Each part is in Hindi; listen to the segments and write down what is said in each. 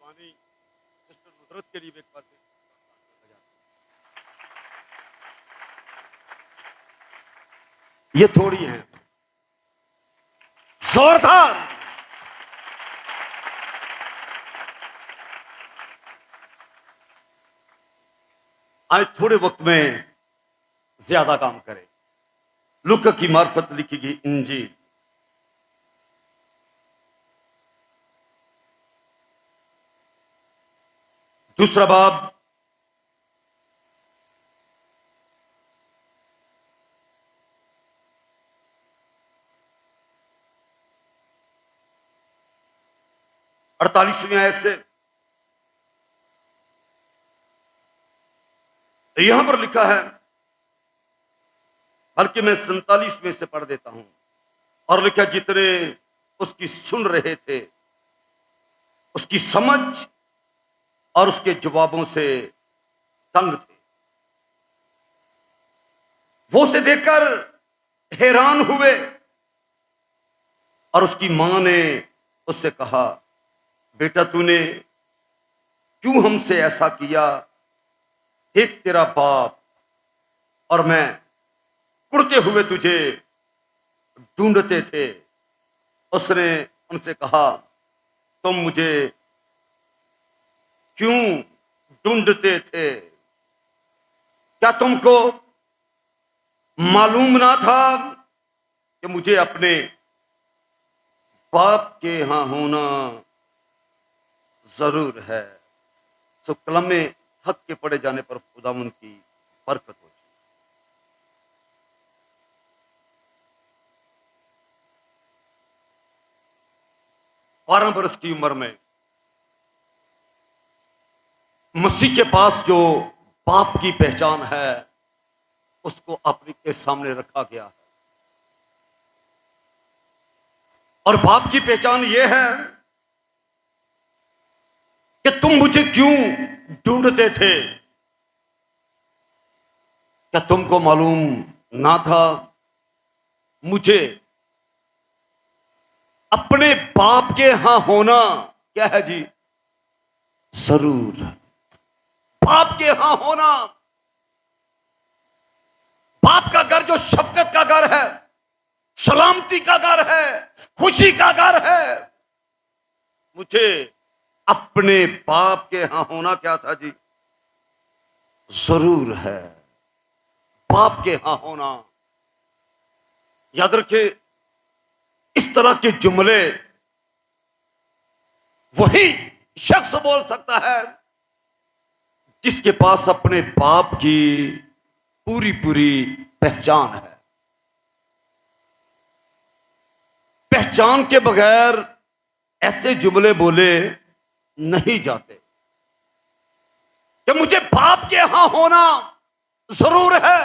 पानी सिस्टर नुसरत के लिए भी एक बार फिर ये थोड़ी है जोरदार। आज थोड़े वक्त में ज्यादा काम करें। लुका की मार्फत लिखी गई इंजील दूसरा बाब अड़तालीसवीं आयत से यहां पर लिखा है, बल्कि मैं 47 में से पढ़ देता हूं। और लिखा, जितने उसकी सुन रहे थे उसकी समझ और उसके जवाबों से तंग थे, वो उसे देखकर हैरान हुए। और उसकी मां ने उससे कहा, बेटा तूने क्यों हमसे ऐसा किया? देख तेरा बाप और मैं कुड़ते हुए तुझे ढूंढते थे। उसने उनसे कहा, तुम मुझे क्यों ढूंढते थे? क्या तुमको मालूम ना था कि मुझे अपने बाप के यहां होना जरूर है? सो कलम में हक के पढ़े जाने पर खुदावंद की बरकत हो। 12 बरस की उम्र में मसीह के पास जो बाप की पहचान है उसको अपने के सामने रखा गया है। और बाप की पहचान यह है कि तुम मुझे क्यों ढूंढते थे? क्या तुमको मालूम ना था मुझे अपने बाप के यहां होना क्या है जी? जरूर। बाप के यहां होना, बाप का घर जो शफकत का घर है, सलामती का घर है, खुशी का घर है, मुझे अपने बाप के यहां होना क्या था जी? जरूर है। बाप के यहां होना। याद रखिए, इस तरह के जुमले वही शख्स बोल सकता है जिसके पास अपने बाप की पूरी पूरी पहचान है। पहचान के बगैर ऐसे जुमले बोले नहीं जाते कि मुझे बाप के यहां होना जरूर है,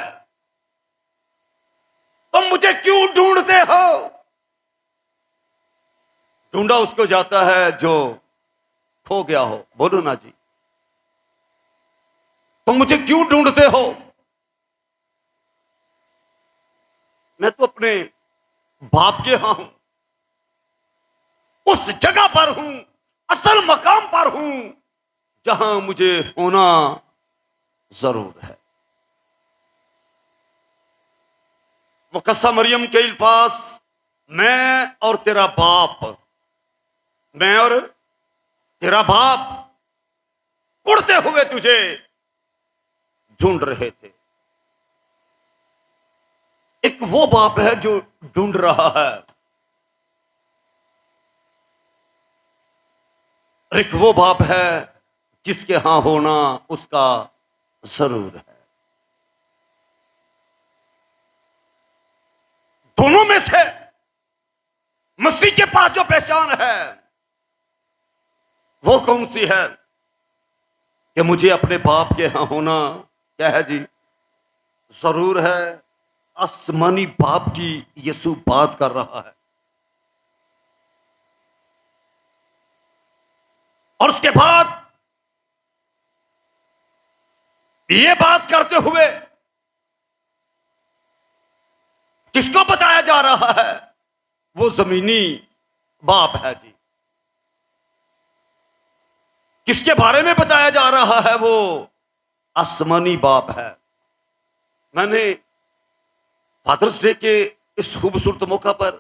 तुम मुझे क्यों ढूंढते हो? ढूंढा उसको जाता है जो खो गया हो। बोलो ना जी, तुम मुझे क्यों ढूंढते हो? मैं तो अपने बाप के यहां हूं, उस जगह पर हूं, असल मकाम पर हूं जहां मुझे होना जरूर है। मुकस्सा मरियम के अल्फाज, मैं और तेरा बाप, मैं और तेरा बाप उड़ते हुए तुझे ढूंढ रहे थे। एक वो बाप है जो ढूंढ रहा है, एक वो बाप है जिसके यहां होना उसका जरूर है। दोनों में से मसीह के पास जो पहचान है वो कौन सी है? कि मुझे अपने बाप के यहां होना क्या है जी? जरूर है। आसमानी बाप की यीशु बात कर रहा है। और उसके बाद ये बात करते हुए किसको बताया जा रहा है? वो जमीनी बाप है जी। किसके बारे में बताया जा रहा है? वो आसमानी बाप है। मैंने फादर्स डे के इस खूबसूरत मौका पर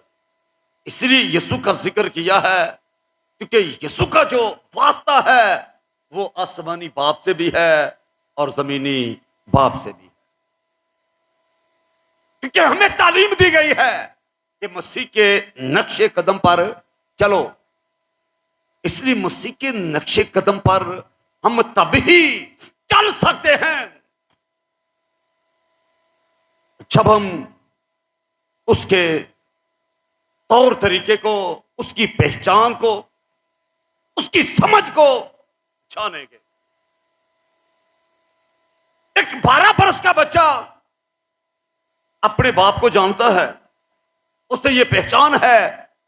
इसलिए यीशु का जिक्र किया है क्योंकि यीशु का जो वास्ता है वो आसमानी बाप से भी है और जमीनी बाप से भी है। क्योंकि हमें तालीम दी गई है कि मसीह के नक्शे कदम पर चलो, इसलिए मसीह के नक्शे कदम पर हम तभी चल सकते हैं जब हम उसके तौर तरीके को, उसकी पहचान को, उसकी समझ को जानेंगे। एक 12 बरस का बच्चा अपने बाप को जानता है, उससे यह पहचान है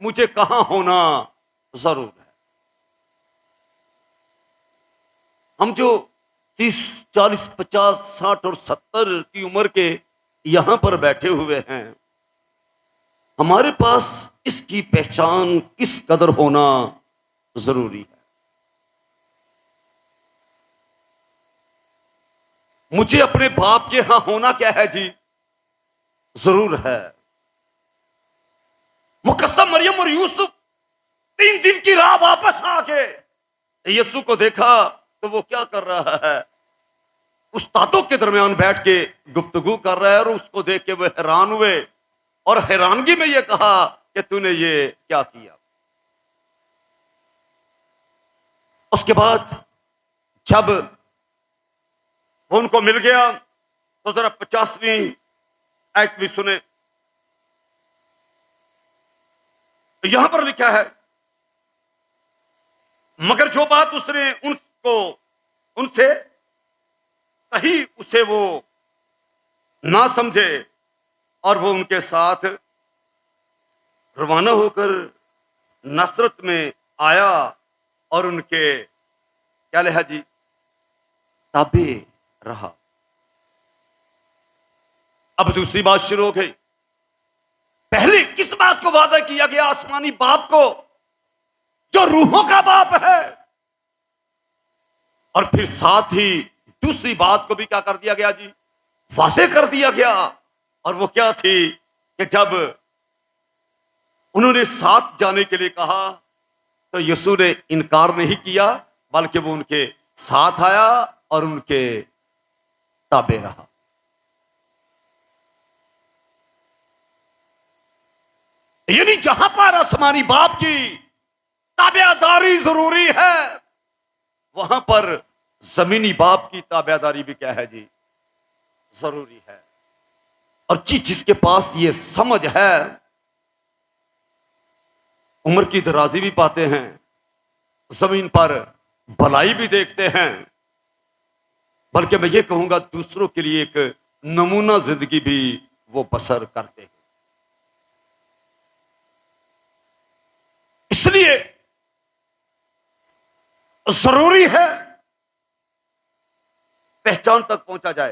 मुझे कहां होना जरूर है। हम जो 30, 40, 50, 60 और 70 की उम्र के यहां पर बैठे हुए हैं, हमारे पास इसकी पहचान किस कदर होना जरूरी है। मुझे अपने बाप के यहां होना क्या है जी? जरूर है। मुकद्दस मरियम और यूसुफ 3 दिन की राह वापस आके यीशु को देखा तो वो क्या कर रहा है? उस्तादों के दरमियान बैठ के गुफ्तगू कर रहा है और उसको देख के वो हैरान हुए और हैरानगी में ये कहा कि तूने ये क्या किया। उसके बाद जब वो उनको मिल गया तो जरा 50वीं आयत भी सुने। तो यहां पर लिखा है, मगर जो बात उसने उनसे कही उसे वो ना समझे और वो उनके साथ रवाना होकर नसरत में आया और उनके क्या लिहा जी? ताबे रहा। अब दूसरी बात शुरू हो गई। पहले किस बात को वाज़ा किया गया? आसमानी बाप को, जो रूहों का बाप है। और फिर साथ ही दूसरी बात को भी क्या कर दिया गया जी? वाज़े कर दिया गया। और वो क्या थी कि जब उन्होंने साथ जाने के लिए कहा तो यीशु ने इनकार नहीं किया, बल्कि वो उनके साथ आया और उनके ताबे रहा। यानी जहां पर आसमानी बाप की ताबेदारी जरूरी है, वहां पर जमीनी बाप की ताबेदारी भी क्या है जी? जरूरी है। और जिसके पास ये समझ है, उम्र की दराजी भी पाते हैं, जमीन पर भलाई भी देखते हैं, बल्कि मैं ये कहूंगा दूसरों के लिए एक नमूना जिंदगी भी वो बसर करते हैं। इसलिए जरूरी है पहचान तक पहुंचा जाए।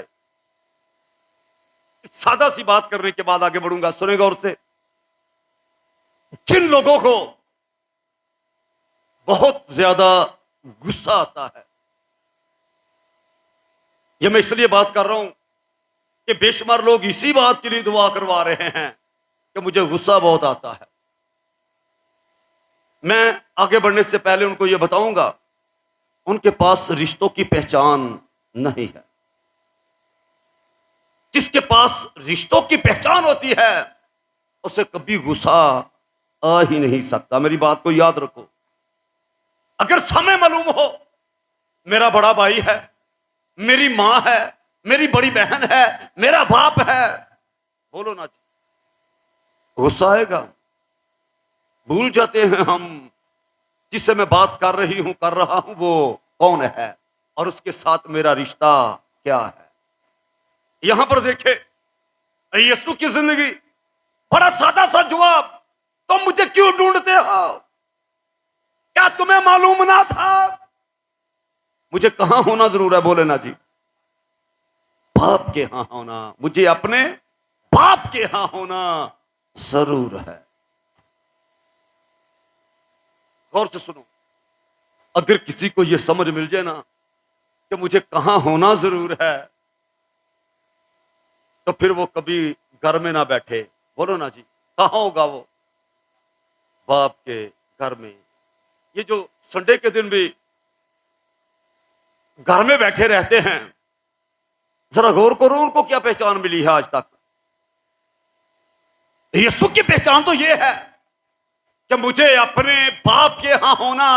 एक सादा सी बात करने के बाद आगे बढ़ूंगा, सुने गौर से। जिन लोगों को बहुत ज्यादा गुस्सा आता है, यह मैं इसलिए बात कर रहा हूं कि बेशुमार लोग इसी बात के लिए दुआ करवा रहे हैं कि मुझे गुस्सा बहुत आता है। मैं आगे बढ़ने से पहले उनको यह बताऊंगा, उनके पास रिश्तों की पहचान नहीं है। जिसके पास रिश्तों की पहचान होती है उसे कभी गुस्सा आ ही नहीं सकता। मेरी बात को याद रखो। अगर सामने मालूम हो मेरा बड़ा भाई है, मेरी मां है, मेरी बड़ी बहन है, मेरा बाप है, बोलो ना जी, गुस्सा आएगा। भूल जाते हैं हम जिससे मैं बात कर रहा हूं वो कौन है और उसके साथ मेरा रिश्ता क्या है। यहां पर देखे यीशु की जिंदगी, बड़ा सादा सा जवाब, तुम मुझे क्यों ढूंढते हो? क्या तुम्हें मालूम ना था मुझे कहां होना जरूर है? बोले ना जी, बाप के यहां होना, मुझे अपने बाप के यहां होना जरूर है। गौर से सुनो, अगर किसी को यह समझ मिल जाए ना कि मुझे कहां होना जरूर है, तो फिर वो कभी घर में ना बैठे। बोलो ना जी, कहां होगा वो? बाप के घर में। ये जो संडे के दिन भी घर में बैठे रहते हैं, जरा गौर करो उनको क्या पहचान मिली है आज तक। यीशु की पहचान तो यह है कि मुझे अपने बाप के यहां होना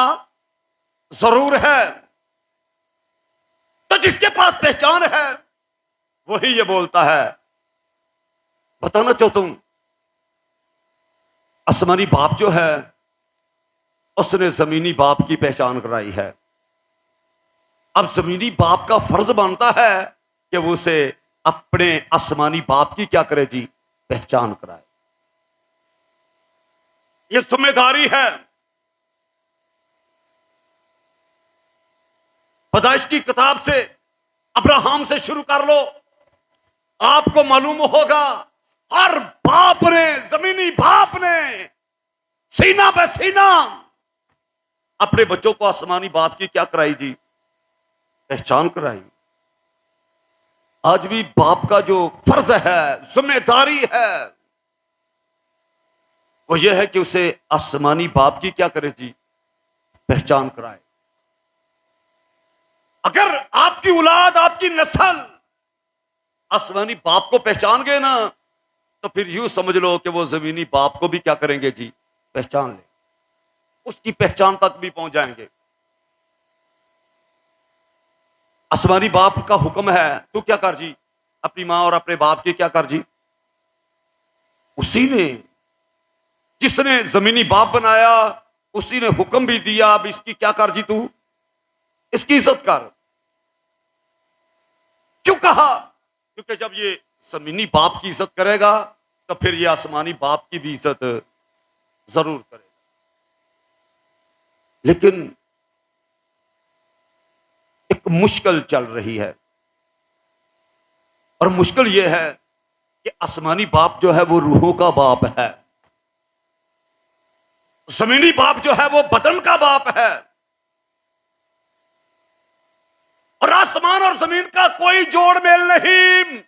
जरूर है। तो जिसके पास पहचान है वही ये बोलता है। बताना चाहता हूं, आसमानी बाप जो है उसने जमीनी बाप की पहचान कराई है। अब जमीनी बाप का फर्ज बनता है कि वो उसे अपने आसमानी बाप की क्या करे जी, पहचान कराए। ये जिम्मेदारी है। पैदाइश की किताब से, अब्राहम से शुरू कर लो, आपको मालूम होगा हर बाप ने, जमीनी बाप ने सीना पे सीना अपने बच्चों को आसमानी बाप की क्या कराई जी, पहचान कराई। आज भी बाप का जो फर्ज है, जिम्मेदारी है, वो यह है कि उसे आसमानी बाप की क्या करे जी, पहचान कराए। अगर आपकी औलाद, आपकी नस्ल आसमानी बाप को पहचान गए ना, तो फिर यूं समझ लो कि वो जमीनी बाप को भी क्या करेंगे जी, पहचान ले, उसकी पहचान तक भी पहुंच जाएंगे। आसमानी बाप का हुक्म है, तू क्या कर जी, अपनी मां और अपने बाप की क्या कर जी। उसी ने, जिसने जमीनी बाप बनाया, उसी ने हुक्म भी दिया, अब इसकी क्या कर जी, तू इसकी इज्जत कर। क्यों कहा? क्योंकि जब ये जमीनी बाप की इज्जत करेगा तो फिर ये आसमानी बाप की भी इज्जत जरूर करेगा। लेकिन एक मुश्किल चल रही है, और मुश्किल यह है कि आसमानी बाप जो है वो रूहों का बाप है, जमीनी बाप जो है वो बदन का बाप है। और आसमान और जमीन का कोई जोड़ मेल नहीं।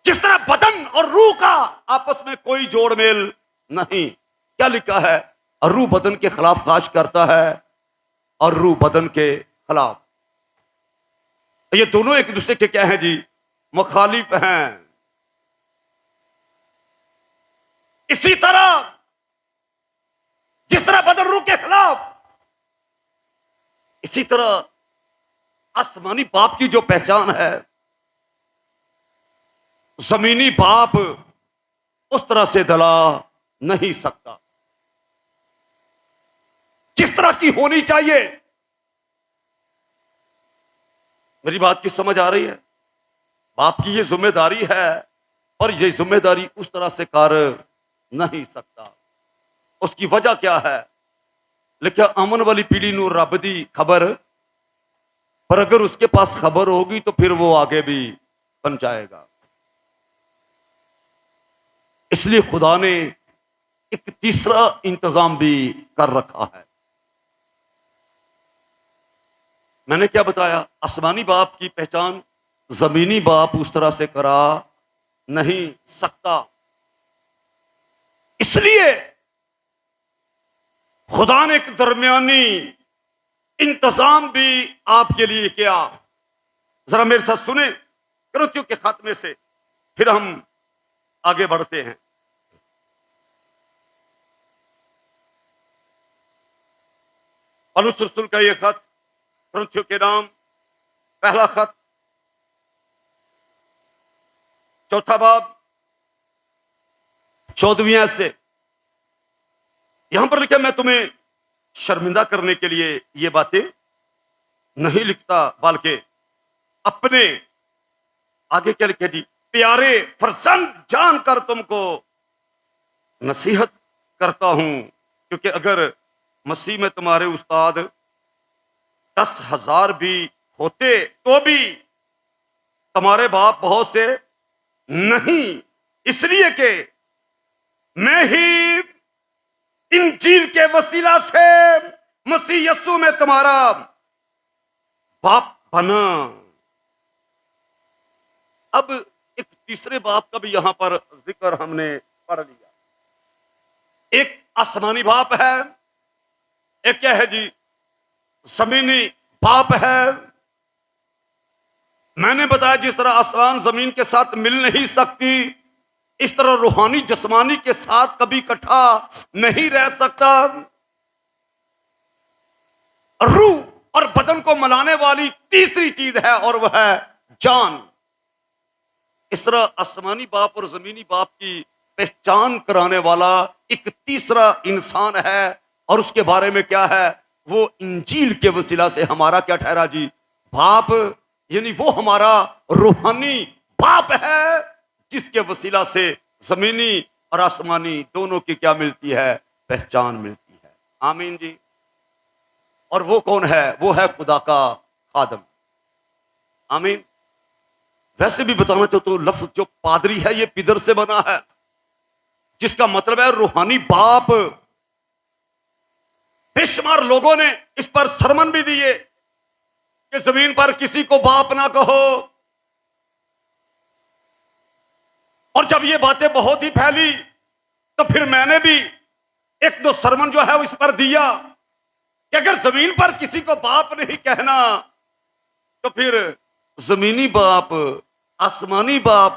जिस तरह बदन और रूह का आपस में कोई जोड़ मेल नहीं। क्या लिखा है? रूह बदन के खिलाफ काश करता है और रूह बदन के खिलाफ। ये दोनों एक दूसरे के क्या हैं जी, मुखालिफ हैं। इसी तरह जिस तरह बदन रूह के खिलाफ, इसी तरह आसमानी बाप की जो पहचान है, जमीनी बाप उस तरह से दिला नहीं सकता जिस तरह की होनी चाहिए। मेरी बात की समझ आ रही है? बाप की ये जिम्मेदारी है, और ये जिम्मेदारी उस तरह से कर नहीं सकता। उसकी वजह क्या है? लिखा अमन वाली पीढ़ी नू रब दी खबर, पर अगर उसके पास खबर होगी तो फिर वो आगे भी पहुंचाएगा। इसलिए खुदा ने एक तीसरा इंतजाम भी कर रखा है। मैंने क्या बताया? आसमानी बाप की पहचान जमीनी बाप उस तरह से करा नहीं सकता। इसलिए खुदा ने एक दरमियानी इंतजाम भी आपके लिए किया। जरा मेरे साथ सुने कुरिन्थियों के खात्मे से, फिर हम आगे बढ़ते हैं। पौलुस रसूल का यह खत कुरिन्थियों के नाम, पहला खत, चौथा बाब, 14वीं आयत से। यहां पर लिखा, मैं तुम्हें शर्मिंदा करने के लिए ये बातें नहीं लिखता, बल्कि अपने, आगे क्या लिखे जी, प्यारे फर्जंद जानकर तुमको नसीहत करता हूं। क्योंकि अगर मसीह में तुम्हारे उस्ताद 10,000 भी होते तो भी तुम्हारे बाप बहुत से नहीं, इसलिए कि मैं ही इन इंजील के वसीला से मसीह यीशु में तुम्हारा बाप बना। अब एक तीसरे बाप का भी यहां पर जिक्र हमने पढ़ लिया। एक आसमानी बाप है, एक क्या है जी, जमीनी बाप है। मैंने बताया जिस तरह आसमान जमीन के साथ मिल नहीं सकती, इस तरह रूहानी जिस्मानी के साथ कभी इकट्ठा नहीं रह सकता। रूह और बदन को मिलाने वाली तीसरी चीज है और वह है जान। इस तरह आसमानी बाप और जमीनी बाप की पहचान कराने वाला एक तीसरा इंसान है, और उसके बारे में क्या है, वो इंजील के वसीला से हमारा क्या ठहरा जी, बाप। यानी वो हमारा रूहानी बाप है जिसके वसीला से जमीनी और आसमानी दोनों की क्या मिलती है, पहचान मिलती है। आमीन जी। और वो कौन है, वो है खुदा का खादम। आमीन। वैसे भी बताना चाहता हूं, लफ्ज जो पादरी है ये पिदर से बना है, जिसका मतलब है रूहानी बाप। बेशुमार लोगों ने इस पर सरमन भी दिए कि जमीन पर किसी को बाप ना कहो। और जब ये बातें बहुत ही फैली तो फिर मैंने भी एक दो सरमन जो है इस पर दिया कि अगर जमीन पर किसी को बाप नहीं कहना तो फिर जमीनी बाप, आसमानी बाप,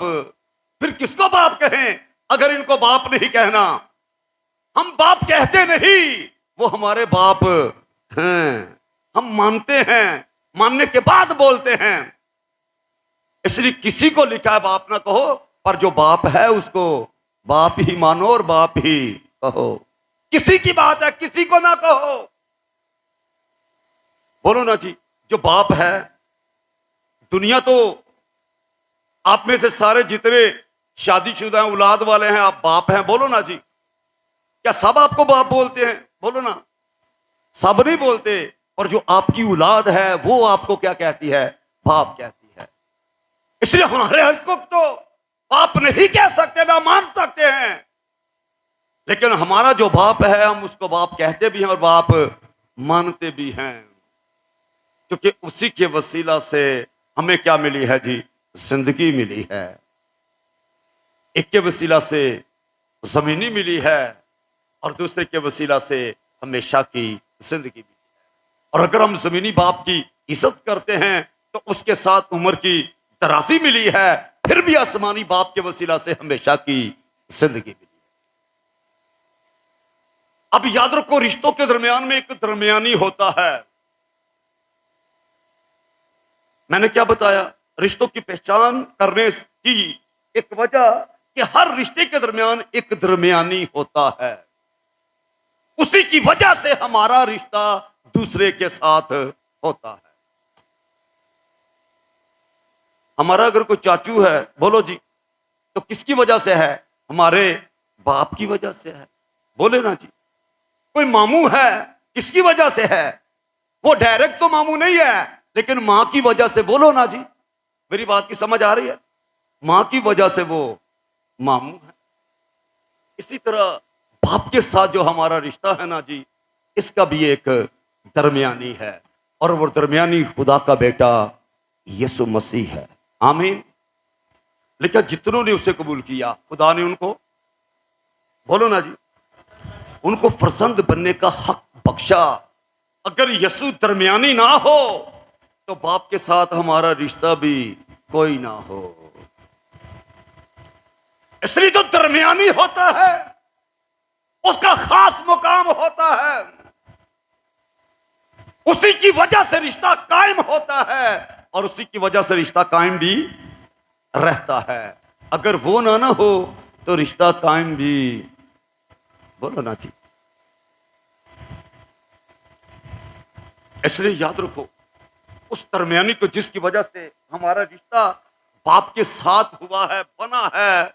फिर किसको बाप कहें अगर इनको बाप नहीं कहना। हम बाप कहते नहीं, वो हमारे बाप हैं। हम मानते हैं, मानने के बाद बोलते हैं। इसलिए किसी को लिखा है बाप ना कहो, पर जो बाप है उसको बाप ही मानो और बाप ही कहो। किसी की बात है, किसी को ना कहो। बोलो ना जी, जो बाप है, दुनिया तो आप में से सारे जितने शादीशुदा हैं, औलाद वाले हैं, आप बाप हैं। बोलो ना जी, क्या सब आपको बाप बोलते हैं? बोलो ना, सब नहीं बोलते। और जो आपकी औलाद है वो आपको क्या कहती है, बाप कहती है। इसलिए हमारे हक तो बाप नहीं कह सकते, ना मान सकते हैं, लेकिन हमारा जो बाप है हम उसको बाप कहते भी हैं और बाप मानते भी हैं, क्योंकि उसी के वसीला से हमें क्या मिली है जी, जिंदगी मिली है। एक के वसीला से जमीनी मिली है और दूसरे के वसीला से हमेशा की जिंदगी मिली है। और अगर हम जमीनी बाप की इज्जत करते हैं तो उसके साथ उम्र की दराजी मिली है, फिर भी आसमानी बाप के वसीला से हमेशा की जिंदगी मिली है। अब याद रखो, रिश्तों के दरमियान में एक दरमियानी होता है। मैंने क्या बताया, रिश्तों की पहचान करने की एक वजह कि हर रिश्ते के दरमियान एक दरमियानी होता है। उसी की वजह से हमारा रिश्ता दूसरे के साथ होता है। हमारा अगर कोई चाचू है, बोलो जी, तो किसकी वजह से है? हमारे बाप की वजह से है। बोले ना जी। कोई मामू है, किसकी वजह से है? वो डायरेक्ट तो मामू नहीं है, लेकिन मां की वजह से। बोलो ना जी, मेरी बात की समझ आ रही है? मां की वजह से वो मामू है। इसी तरह बाप के साथ जो हमारा रिश्ता है ना जी, इसका भी एक दरमियानी है, और वो दरमियानी खुदा का बेटा यीशु मसीह है। आमीन। लेकिन जितनों ने उसे कबूल किया, खुदा ने उनको, बोलो ना जी, उनको फर्जंद बनने का हक बख्शा। अगर यीशु दरमियानी ना हो तो बाप के साथ हमारा रिश्ता भी कोई ना हो। इसलिए तो दरमियानी होता है, उसका खास मुकाम होता है, उसी की वजह से रिश्ता कायम होता है और उसी की वजह से रिश्ता कायम भी रहता है। अगर वो ना हो तो रिश्ता कायम भी, बोलो ना जी। इसलिए याद रखो, उस दरमियानी को जिसकी वजह से हमारा रिश्ता बाप के साथ हुआ है, बना है,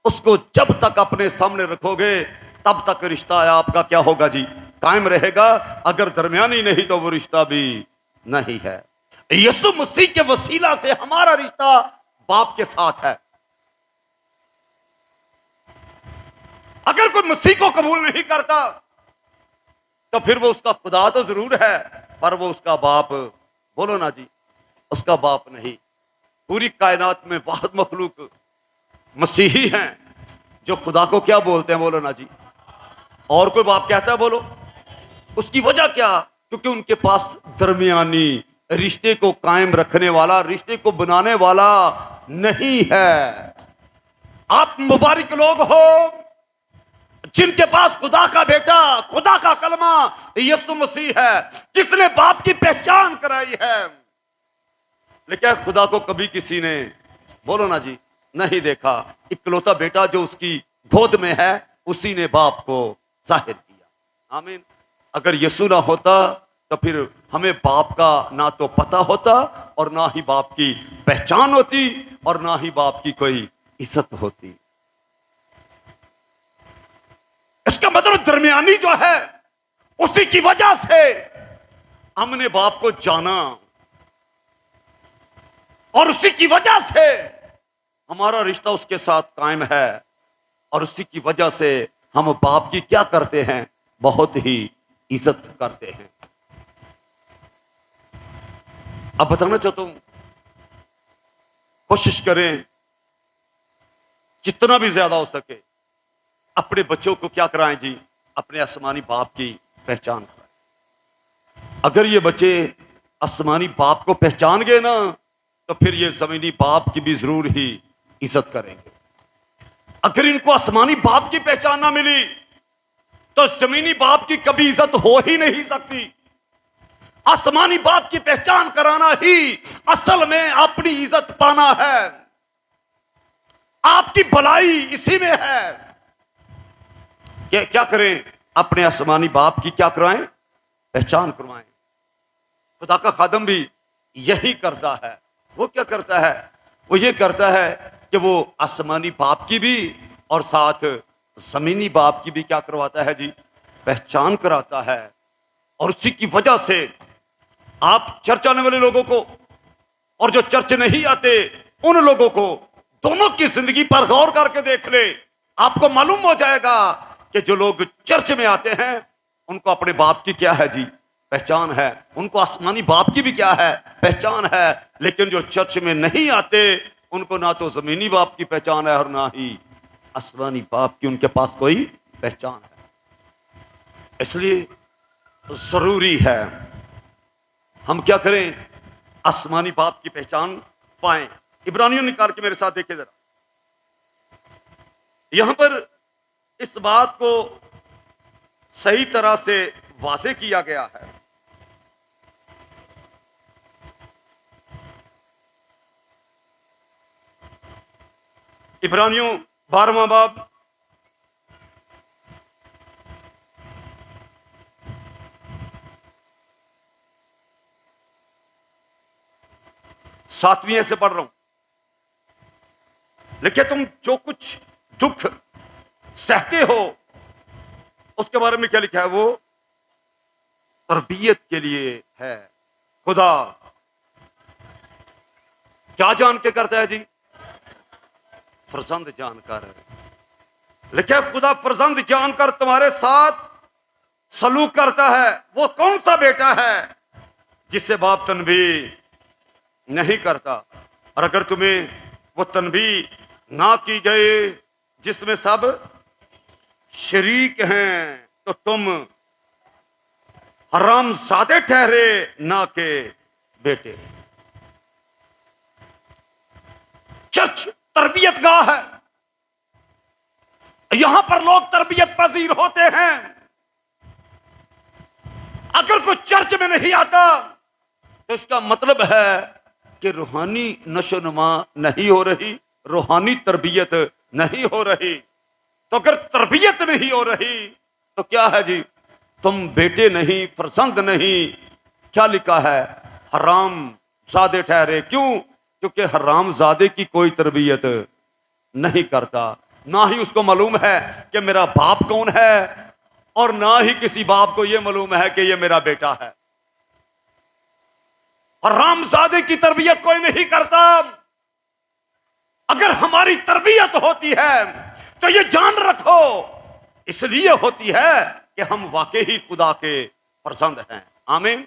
उसको जब तक अपने सामने रखोगे तब तक रिश्ता आपका क्या होगा जी, कायम रहेगा। अगर दरमियानी नहीं तो वो रिश्ता भी नहीं है। यीशु मसीह के वसीला से हमारा रिश्ता बाप के साथ है। अगर कोई मसीह को कबूल नहीं करता तो फिर वो उसका खुदा तो जरूर है, पर वो उसका बाप, बोलो ना जी, उसका बाप नहीं। पूरी कायनात में वाहिद मखलूक मसीही हैं जो खुदा को क्या बोलते हैं, बोलो ना जी। और कोई बाप कहता है, बोलो। उसकी वजह क्या? क्योंकि उनके पास दरमियानी रिश्ते को कायम रखने वाला, रिश्ते को बनाने वाला नहीं है। आप मुबारक लोग हो जिनके पास खुदा का बेटा, खुदा का कलमा यीशु मसीह है, जिसने बाप की पहचान कराई है। लेकिन खुदा को कभी किसी ने, बोलो ना जी, नहीं देखा। इकलौता बेटा जो उसकी गोद में है, उसी ने बाप को जाहिर किया। आमीन। अगर यीशु ना होता तो फिर हमें बाप का ना तो पता होता, और ना ही बाप की पहचान होती, और ना ही बाप की कोई इज्जत होती। इसका मतलब दरमियानी जो है, उसी की वजह से हमने बाप को जाना, और उसी की वजह से हमारा रिश्ता उसके साथ कायम है, और उसी की वजह से हम बाप की क्या करते हैं, बहुत ही इज्जत करते हैं। अब बताना चाहता हूं, कोशिश करें जितना भी ज्यादा हो सके अपने बच्चों को क्या कराएं जी, अपने आसमानी बाप की पहचान कराएं। अगर ये बच्चे आसमानी बाप को पहचान गए ना, तो फिर ये जमीनी बाप की भी जरूर ही इज्जत करेंगे। अगर इनको आसमानी बाप की पहचान ना मिली, तो जमीनी बाप की कभी इज्जत हो ही नहीं सकती। आसमानी बाप की पहचान कराना ही असल में अपनी इज्जत पाना है। आपकी भलाई इसी में है। क्या करें? अपने आसमानी बाप की क्या कराएं? पहचान करवाएं। खुदा का खादम भी यही करता है। वो क्या करता है? वो ये करता है कि वो आसमानी बाप की भी और साथ जमीनी बाप की भी क्या करवाता है जी? पहचान कराता है। और उसी की वजह से आप चर्च आने वाले लोगों को और जो चर्च नहीं आते उन लोगों को, दोनों की जिंदगी पर गौर करके देख ले, आपको मालूम हो जाएगा कि जो लोग चर्च में आते हैं उनको अपने बाप की क्या है जी? पहचान है। उनको आसमानी बाप की भी क्या है? पहचान है। लेकिन जो चर्च में नहीं आते उनको ना तो जमीनी बाप की पहचान है और ना ही आसमानी बाप की उनके पास कोई पहचान है। इसलिए जरूरी है हम क्या करें? आसमानी बाप की पहचान पाएं। इब्रानियों निकाल के मेरे साथ देखे जरा। यहां पर इस बात को सही तरह से वाज़े किया गया है। इब्रानियों 12वां बाब 7वीं से पढ़ रहा हूं। लिखे, तुम जो कुछ दुख सहते हो उसके बारे में क्या लिखा है? वो तरबियत के लिए है। खुदा क्या जान के करता है जी? फरजंद जानकर। लिखे, खुदा फरजंद जानकर तुम्हारे साथ सलूक करता है। वो कौन सा बेटा है जिससे बाप तनबीह नहीं करता? और अगर तुम्हें वो तनबीह ना की गए जिसमें सब शरीक हैं, तो तुम हरामजादे ठहरे ना के बेटे। चर्च तरबियत गाह है। यहां पर लोग तरबियत पजीर होते हैं। अगर कोई चर्च में नहीं आता तो इसका मतलब है कि रूहानी नशोनुमा नहीं हो रही, रूहानी तरबियत नहीं हो रही। तो अगर तरबियत नहीं हो रही तो क्या है जी? तुम बेटे नहीं, फरजंद नहीं। क्या लिखा है? हराम ज़ादे ठहरे। क्यों? क्योंकि हराम ज़ादे की कोई तरबियत नहीं करता। ना ही उसको मालूम है कि मेरा बाप कौन है, और ना ही किसी बाप को यह मालूम है कि यह मेरा बेटा है। हरामजादे की तरबियत कोई नहीं करता। अगर हमारी तरबियत होती है तो ये जान रखो, इसलिए होती है कि हम वाकई ही खुदा के फर्जंद हैं। आमीन।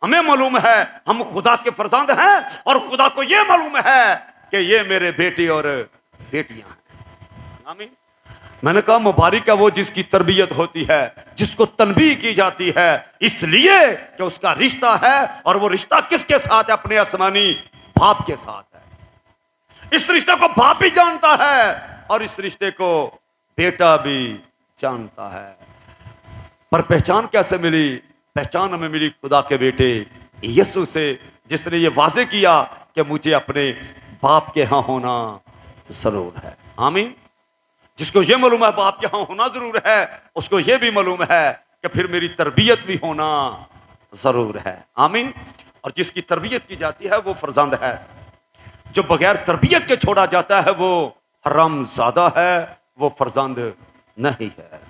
हमें मालूम है हम खुदा के फर्जंद हैं और खुदा को यह मालूम है कि ये मेरे बेटे और बेटियां हैं। आमीन। मैंने कहा मुबारक है वो जिसकी तरबियत होती है, जिसको तनबीह की जाती है, इसलिए कि उसका रिश्ता है और वो रिश्ता किसके साथ है? अपने आसमानी बाप के साथ है। इस रिश्ते को बाप भी जानता है और इस रिश्ते को बेटा भी जानता है। पर पहचान कैसे मिली? पहचान हमें मिली खुदा के बेटे यीशु से, जिसने ये वाजे किया कि मुझे अपने बाप के यहां होना जरूर है। आमीन। जिसको ये मालूम है बाप के यहां होना जरूर है, उसको ये भी मालूम है कि फिर मेरी तरबियत भी होना जरूर है। आमीन। और जिसकी तरबियत की जाती है वो फर्जंद है, जो बगैर तरबियत के छोड़ा जाता है वो हरामजादा है, वो फर्जंद नहीं है।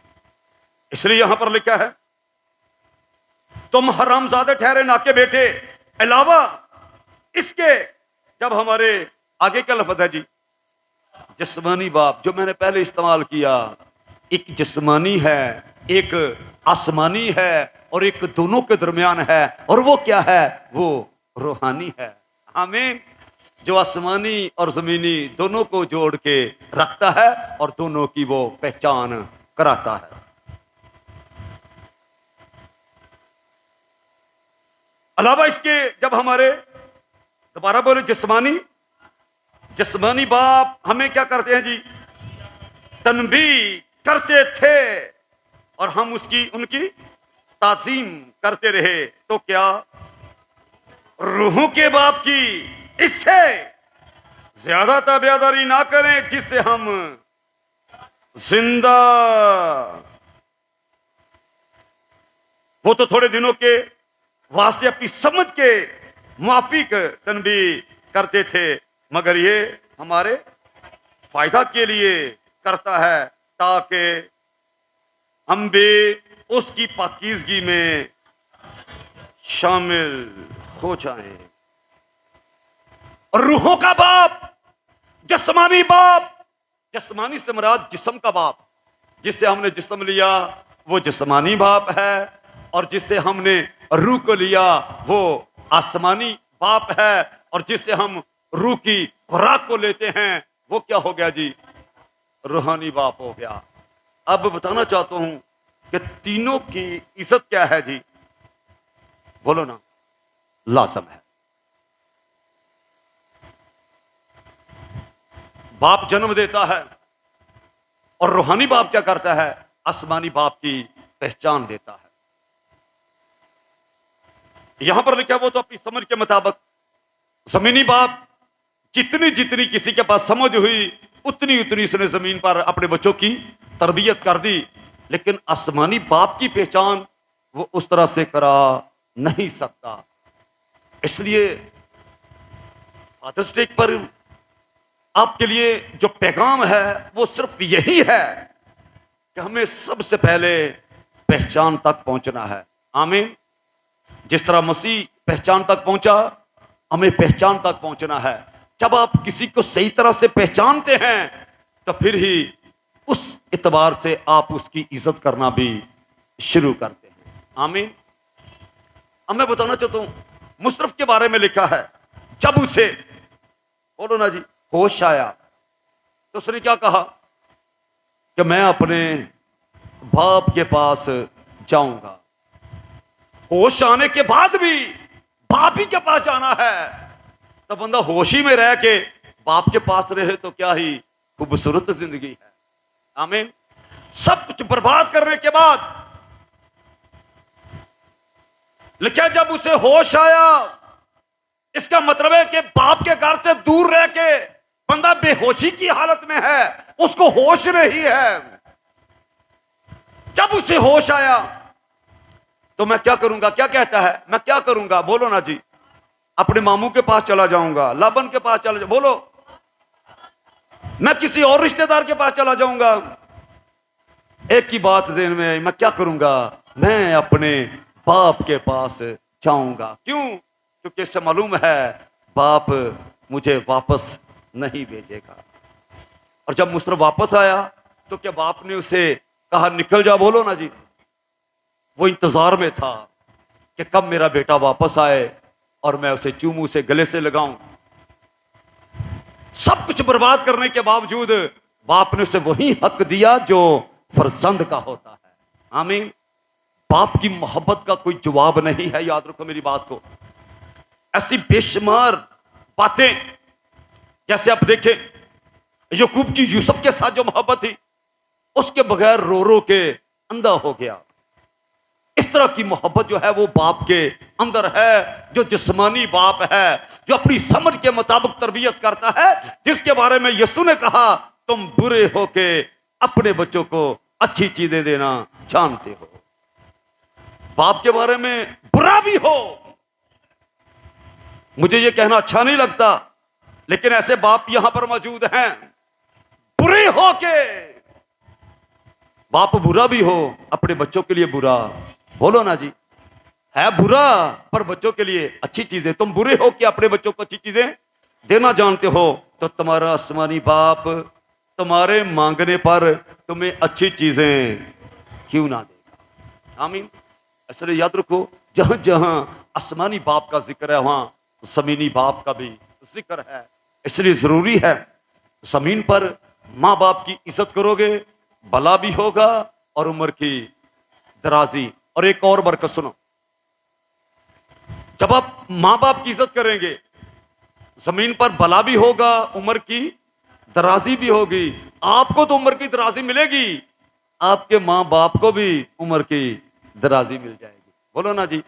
इसलिए यहां पर लिखा है तुम हरामजादे ठहरे ना के बेटे, अलावा इसके, जब हमारे आगे का लफ्ज है जी जिस्मानी बाप, जो मैंने पहले इस्तेमाल किया, एक जिस्मानी है, एक आसमानी है और एक दोनों के दरमियान है, और वो क्या है? वो रूहानी है। आमीन। जो आसमानी और जमीनी दोनों को जोड़ के रखता है और दोनों की वो पहचान कराता है। अलावा इसके, जब हमारे, दोबारा बोले, जिस्मानी बाप हमें क्या करते हैं जी? तनबीह करते थे और हम उनकी ताजीम करते रहे। तो क्या रूहों के बाप की इससे ज्यादा ताबेदारी ना करें जिससे हम जिंदा, वो तो थोड़े दिनों के वास्ते अपनी समझ के मुआफिक तनबीह करते थे, मगर ये हमारे फायदा के लिए करता है ताकि हम भी उसकी पाकीज़गी में शामिल हो जाएं। और रूहों का बाप, जिस्मानी बाप, जिस्मानी से मुराद जिस्म का बाप, जिससे हमने जिस्म लिया वो जिस्मानी बाप है, और जिससे हमने रूह को लिया वो आसमानी बाप है, और जिससे हम रूह की खुराक को लेते हैं वो क्या हो गया जी? रूहानी बाप हो गया। अब बताना चाहता हूं कि तीनों की इज्जत क्या है जी? बोलो ना। लाजम है। बाप जन्म देता है और रूहानी बाप क्या करता है? आसमानी बाप की पहचान देता है। यहां पर लिखा वो तो अपनी समझ के मुताबिक, जमीनी बाप जितनी जितनी किसी के पास समझ हुई उतनी उतनी उसने जमीन पर अपने बच्चों की तरबियत कर दी, लेकिन आसमानी बाप की पहचान वो उस तरह से करा नहीं सकता। इसलिए फादर्स डे पर आपके लिए जो पैगाम है वो सिर्फ यही है कि हमें सबसे पहले पहचान तक पहुंचना है। आमीन। जिस तरह मसीह पहचान तक पहुंचा, हमें पहचान तक पहुंचना है। जब आप किसी को सही तरह से पहचानते हैं तो फिर ही उस एतबार से आप उसकी इज्जत करना भी शुरू करते हैं। आमीन। अब मैं बताना चाहता हूं, मुशर्रफ के बारे में लिखा है, जब उसे, बोलो ना जी, होश आया तो उसने क्या कहा कि मैं अपने बाप के पास जाऊंगा। होश आने के बाद भी बाप ही के पास जाना है, तो बंदा होश ही में रह के बाप के पास रहे तो क्या ही खूबसूरत जिंदगी है। आमीन। सब कुछ बर्बाद करने के बाद लिखा जब उसे होश आया, इसका मतलब है कि बाप के घर से दूर रह के बंदा बेहोशी की हालत में है, उसको होश नहीं है। जब उसे होश आया तो मैं क्या करूंगा? क्या कहता है? मैं क्या करूंगा? बोलो ना जी। अपने मामू के पास चला जाऊंगा, लाबन के पास चला बोलो, मैं किसी और रिश्तेदार के पास चला जाऊंगा। एक ही बात ज़हन में आई, मैं क्या करूंगा? मैं अपने बाप के पास जाऊंगा। क्यों? क्योंकि इससे मालूम है बाप मुझे वापस नहीं भेजेगा। और जब मुशर्रफ वापस आया तो क्या बाप ने उसे कहा निकल जा? बोलो ना जी। वो इंतजार में था कि कब मेरा बेटा वापस आए और मैं उसे चूमू से गले से लगाऊं। सब कुछ बर्बाद करने के बावजूद बाप ने उसे वही हक दिया जो फर्जंद का होता है। आमीन। बाप की मोहब्बत का कोई जवाब नहीं है, याद रखो मेरी बात को। ऐसी बेशुमार बातें, जैसे आप देखें याकूब की यूसुफ के साथ जो मोहब्बत थी, उसके बगैर रो रो के अंधा हो गया। इस तरह की मोहब्बत जो है वो बाप के अंदर है, जो जिस्मानी बाप है, जो अपनी समझ के मुताबिक तरबियत करता है, जिसके बारे में यीशु ने कहा तुम बुरे हो के अपने बच्चों को अच्छी चीजें देना जानते हो। बाप के बारे में बुरा भी हो, मुझे ये कहना अच्छा नहीं लगता, लेकिन ऐसे बाप यहां पर मौजूद हैं। बुरे हो के बाप बुरा भी हो अपने बच्चों के लिए बुरा, बोलो ना जी, है बुरा पर बच्चों के लिए अच्छी चीजें। तुम बुरे हो कि अपने बच्चों को अच्छी चीजें देना जानते हो, तो तुम्हारा आसमानी बाप तुम्हारे मांगने पर तुम्हें अच्छी चीजें क्यों ना देगा। आमीन। इसलिए याद रखो, जहां जहां आसमानी बाप का जिक्र है वहां जमीनी बाप का भी जिक्र है। इसलिए जरूरी है जमीन पर माँ बाप की इज्जत करोगे, भला भी होगा और उम्र की दराजी। और एक और बरकत सुनो, जब आप माँ बाप की इज्जत करेंगे, जमीन पर भला भी होगा, उम्र की दराजी भी होगी। आपको तो उम्र की दराजी मिलेगी, आपके माँ बाप को भी उम्र की दराजी मिल जाएगी, बोलो ना जी।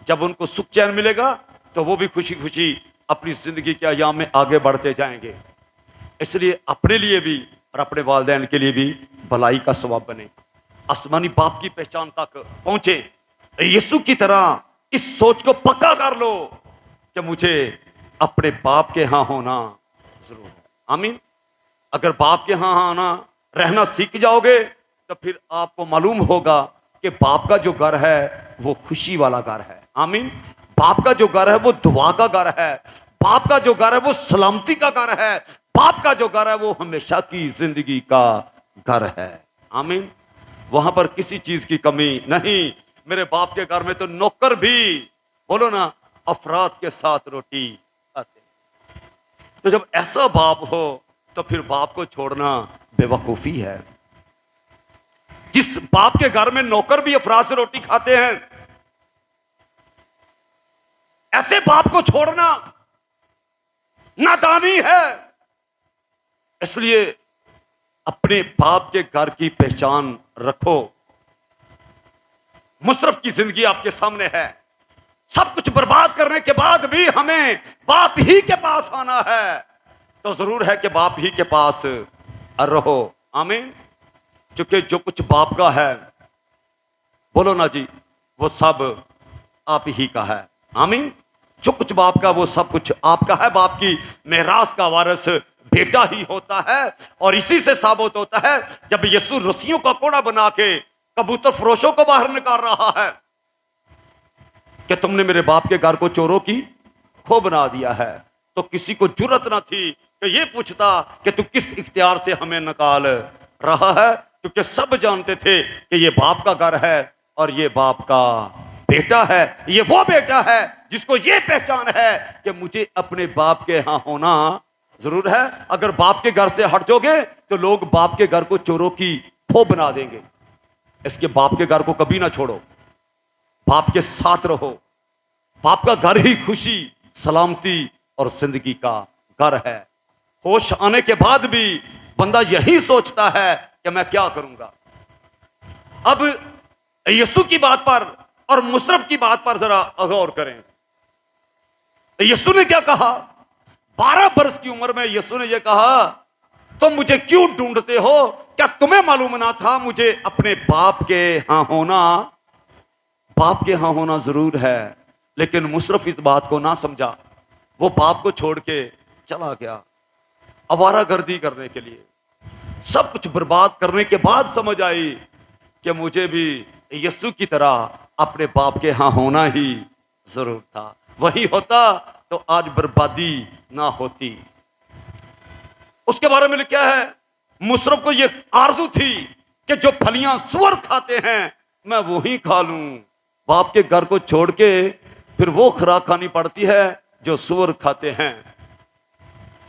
जब उनको सुख चैन मिलेगा तो वो भी खुशी खुशी अपनी जिंदगी के अयाम में आगे बढ़ते जाएंगे। इसलिए अपने लिए भी और अपने वालिदैन के लिए भी भलाई का स्वभाव बने, आसमानी बाप की पहचान तक पहुंचे। यीशु की तरह इस सोच को पक्का कर लो कि मुझे अपने बाप के यहां होना जरूर है। आमीन। अगर बाप के यहां आना रहना सीख जाओगे तो फिर आपको मालूम होगा कि बाप का जो घर है वो खुशी वाला घर है। आमीन। बाप का जो घर है वो दुआ का घर है, बाप का जो घर है वो सलामती का घर है, बाप का जो घर है वो हमेशा की जिंदगी का घर है। आमीन। वहां पर किसी चीज की कमी नहीं। मेरे बाप के घर में तो नौकर भी, बोलो ना, अफराद के साथ रोटी खाते। तो जब ऐसा बाप हो तो फिर बाप को छोड़ना बेवकूफी है। जिस बाप के घर में नौकर भी अफराद से रोटी खाते हैं, ऐसे बाप को छोड़ना नादानी है। इसलिए अपने बाप के घर की पहचान रखो। मुशर्रफ की जिंदगी आपके सामने है, सब कुछ बर्बाद करने के बाद भी हमें बाप ही के पास आना है, तो जरूर है कि बाप ही के पास रहो। आमीन। क्योंकि जो कुछ बाप का है, बोलो ना जी, वो सब आप ही का है। आमीन। जो कुछ बाप का वो सब कुछ आपका है। बाप की मेरास का वारिस बेटा ही होता है। और इसी से साबित होता है जब यीशु रस्सियों का कोड़ा बना के कबूतर फरोशों को बाहर निकाल रहा है कि तुमने मेरे बाप के घर को चोरों की खो बना दिया है, तो किसी को जुर्रत ना थी कि ये पूछता कि तू किस इख्तियार से हमें निकाल रहा है, क्योंकि सब जानते थे कि ये बाप का घर है और ये बाप का बेटा है। ये वो बेटा है जिसको ये पहचान है कि मुझे अपने बाप के यहां होना जरूर है। अगर बाप के घर से हट जाओगे तो लोग बाप के घर को चोरों की खो बना देंगे। इसके बाप के घर को कभी ना छोड़ो, बाप के साथ रहो। बाप का घर ही खुशी, सलामती और जिंदगी का घर है। होश आने के बाद भी बंदा यही सोचता है कि मैं क्या करूंगा। अब यीशु की बात पर और मुशर्रफ की बात पर जरा गौर करें। यीशु ने क्या कहा? 12 वर्ष की उम्र में यीशु ने यह कहा, तुम मुझे क्यों ढूंढते हो? क्या तुम्हें मालूम ना था मुझे अपने बाप के यहां होना? बाप के यहां होना जरूर है, लेकिन मुशर्रफ इस बात को ना समझा। वो बाप को छोड़ के चला गया आवारागर्दी करने के लिए। सब कुछ बर्बाद करने के बाद समझ आई कि मुझे भी यीशु की तरह अपने बाप के यहां होना ही जरूर था। वही होता तो आज बर्बादी ना होती। उसके बारे में लिखा है, मुशर्रफ को यह आरजू थी कि जो फलियां सुअर खाते हैं मैं वो ही खा लूं। बाप के घर को छोड़ के फिर वो खुराक खानी पड़ती है जो सूअर खाते हैं।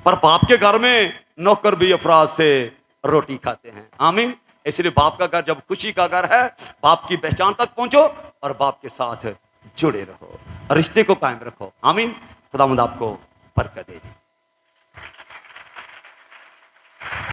पर बाप के घर में नौकर भी अफराज से रोटी खाते हैं। आमीन। इसलिए बाप का घर जब खुशी का घर है, बाप की पहचान तक पहुंचो और बाप के साथ जुड़े रहो, रिश्ते को कायम रखो। आमीन। खुदावंद आपको बरकत दे।